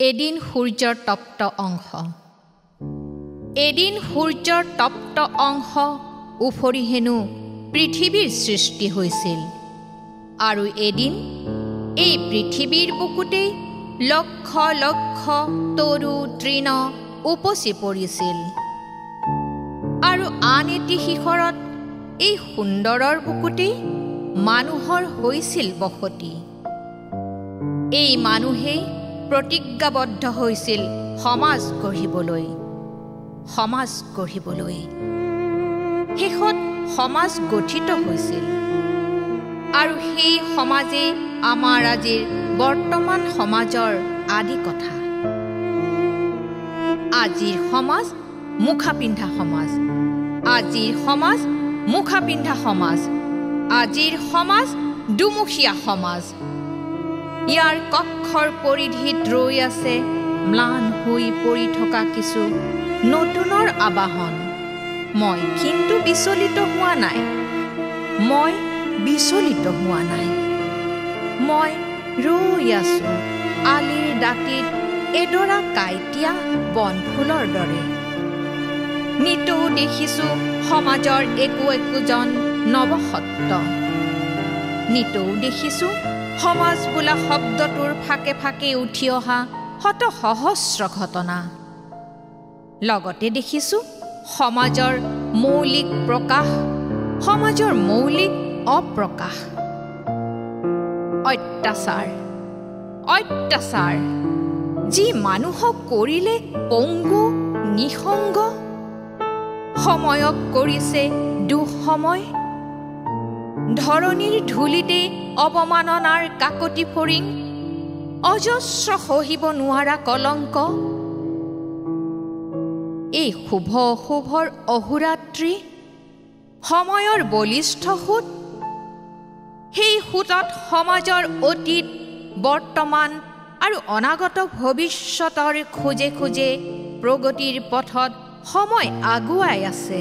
এদিন সূৰ্যৰ তপ্ত অংশ। এদিন সূৰ্যৰ তপ্ত অংশ উফৰি হেনো পৃথিৱীৰ সৃষ্টি হৈছিল, আৰু এদিন এই পৃথিৱীৰ বুকুতেই লক্ষ লক্ষ তৰু তৃণ উপচি পৰিছিল, আৰু আন এটি শিখৰত এই সুন্দৰৰ বুকুতেই মানুহৰ হৈছিল বসতি। এই মানুহেই প্ৰতিজ্ঞাবদ্ধ হৈছিল সমাজ গঢ়িবলৈ। শেষত সমাজ গঠিত হৈছিল, আৰু সেই সমাজেই আমাৰ আজিৰ বৰ্তমান সমাজৰ আদি কথা। আজিৰ সমাজ মুখা পিন্ধা সমাজ, আজিৰ সমাজ মুখা পিন্ধা সমাজ, আজিৰ সমাজ দুমুখীয়া সমাজ। ইয়াৰ কক্ষৰ পৰিধিত ৰৈ আছে ম্লান হৈ পৰি থকা কিছু নতুনৰ আবাহন। মই কিন্তু বিচলিত হোৱা নাই, মই ৰৈ আছো আলিৰ দাঁতিত এডৰা কাইটীয়া বনফুলৰ দৰে। নিতৌ দেখিছো সমাজৰ একোজন নৱসত্ব। নিতৌ দেখিছো সমাজ বোলা শব্দটোৰ ফাকে ফাকে উঠি অহা শত সহস্ৰ ঘটনা। লগতে দেখিছো সমাজৰ মৌলিক প্ৰকাশ, সমাজৰ মৌলিক অপ্ৰকাশ। অত্যাচাৰ যি মানুহক কৰিলে পংগু নিসংগ, সময়ক কৰিছে দুঃসময়। ধৰণীৰ ধূলিতে অৱমাননাৰ কাকতি ফৰিং, অজস্ৰ সহিব নোৱাৰা কলংক। এই শুভ অশুভৰ অহোৰাত্ৰি সময়ৰ বলিষ্ঠ সোঁত। সেই সোঁতত সমাজৰ অতীত, বৰ্তমান আৰু অনাগত ভৱিষ্যতৰ খোজে খোজে প্ৰগতিৰ পথত সময় আগুৱাই আছে।